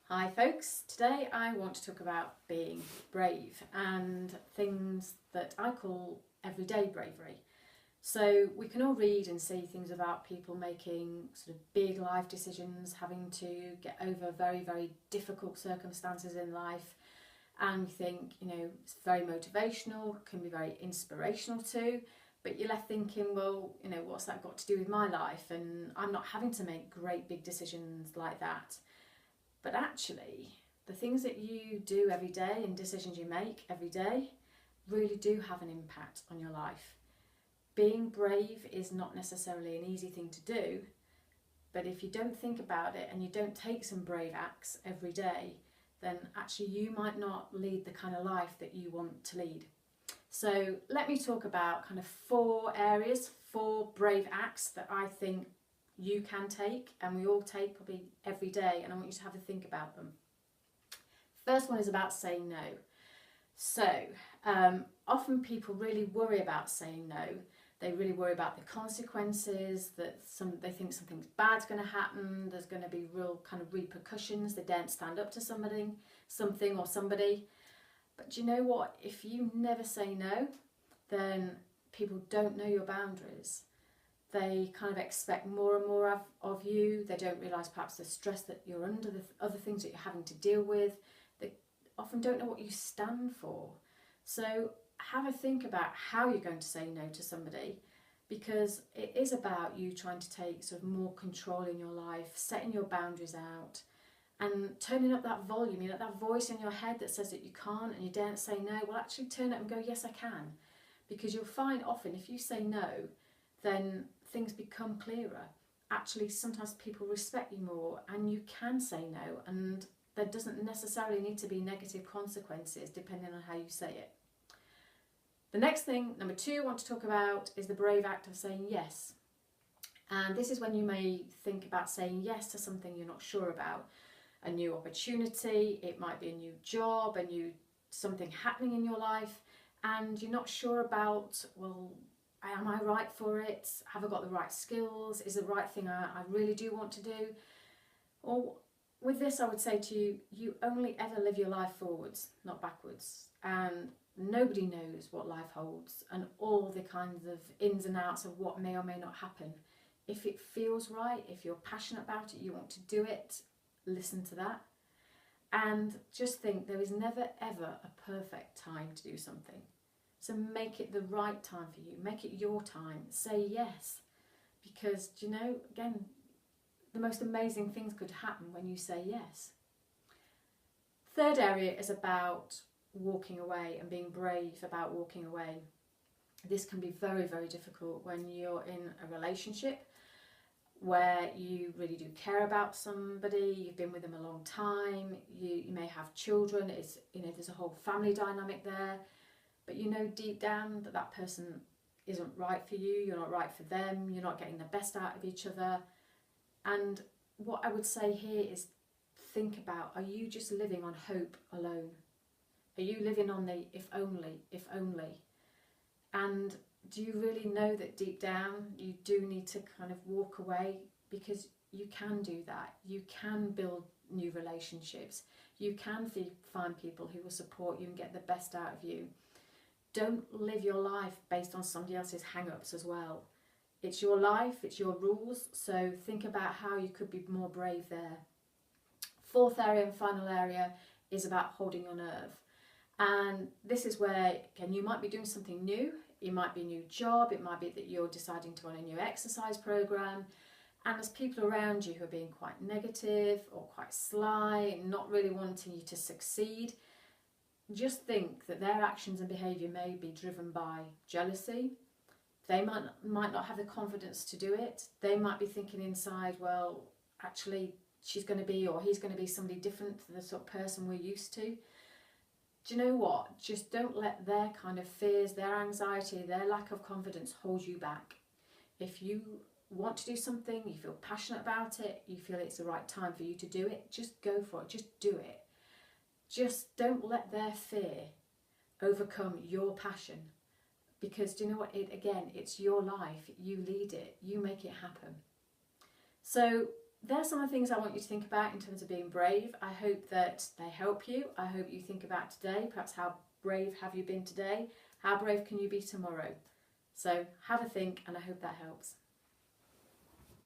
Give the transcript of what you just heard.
Hi folks, today I want to talk about being brave and things that I call everyday bravery. So we can all read and see things about people making sort of big life decisions, having to get over very, very difficult circumstances in life, and we think, it's very motivational, can be very inspirational too, but you're left thinking, well, what's that got to do with my life? And I'm not having to make great big decisions like that. But actually, the things that you do every day and decisions you make every day really do have an impact on your life. Being brave is not necessarily an easy thing to do, but if you don't think about it and you don't take some brave acts every day, then actually you might not lead the kind of life that you want to lead. So let me talk about kind of 4 areas, 4 brave acts that I think you can take and we all take probably every day, and I want you to have a think about them. First one is about saying no. So often people really worry about saying no. They really worry about the consequences, that they think something bad's going to happen, there's going to be real kind of repercussions, they daren't stand up to something or somebody. But do you know what? If you never say no, then people don't know your boundaries. They kind of expect more and more of you. They don't realise perhaps the stress that you're under, the other things that you're having to deal with. They often don't know what you stand for. So have a think about how you're going to say no to somebody, because it is about you trying to take sort of more control in your life, setting your boundaries out and turning up that volume, that voice in your head that says that you can't and you daren't say no. Well, actually turn it and go, yes, I can. Because you'll find often if you say no, then things become clearer. Actually, sometimes people respect you more and you can say no, and there doesn't necessarily need to be negative consequences depending on how you say it. The next thing, number 2, I want to talk about is the brave act of saying yes. And this is when you may think about saying yes to something you're not sure about. A new opportunity, it might be a new job, something happening in your life, and you're not sure about, well, am I right for it? Have I got the right skills? Is it the right thing I really do want to do? Or with this, I would say to you, you only ever live your life forwards, not backwards. And nobody knows what life holds and all the kinds of ins and outs of what may or may not happen. If it feels right, if you're passionate about it, you want to do it, listen to that. And just think there is never ever a perfect time to do something. So make it the right time for you. Make it your time. Say yes. Because, again, the most amazing things could happen when you say yes. Third area is about walking away and being brave about walking away. This can be very, very difficult when you're in a relationship where you really do care about somebody, you've been with them a long time, you may have children, there's a whole family dynamic there. But deep down that person isn't right for you, you're not right for them, you're not getting the best out of each other. And what I would say here is think about, are you just living on hope alone? Are you living on the if only? And do you really know that deep down you do need to kind of walk away? Because you can do that. You can build new relationships. You can find people who will support you and get the best out of you. Don't live your life based on somebody else's hang-ups as well. It's your life, it's your rules, so think about how you could be more brave there. Fourth area and final area is about holding your nerve. And this is where, again, you might be doing something new. It might be a new job, it might be that you're deciding to run a new exercise program, and there's people around you who are being quite negative or quite sly, not really wanting you to succeed. Just think that their actions and behaviour may be driven by jealousy. They might not have the confidence to do it. They might be thinking inside, well, actually she's going to be or he's going to be somebody different to the sort of person we're used to. Do you know what? Just don't let their kind of fears, their anxiety, their lack of confidence hold you back. If you want to do something, you feel passionate about it, you feel it's the right time for you to do it, just go for it, just do it. Just don't let their fear overcome your passion, because do you know what? It's your life. You lead it. You make it happen. So there are some of the things I want you to think about in terms of being brave. I hope that they help you. I hope you think about today, perhaps how brave have you been today? How brave can you be tomorrow? So have a think, and I hope that helps.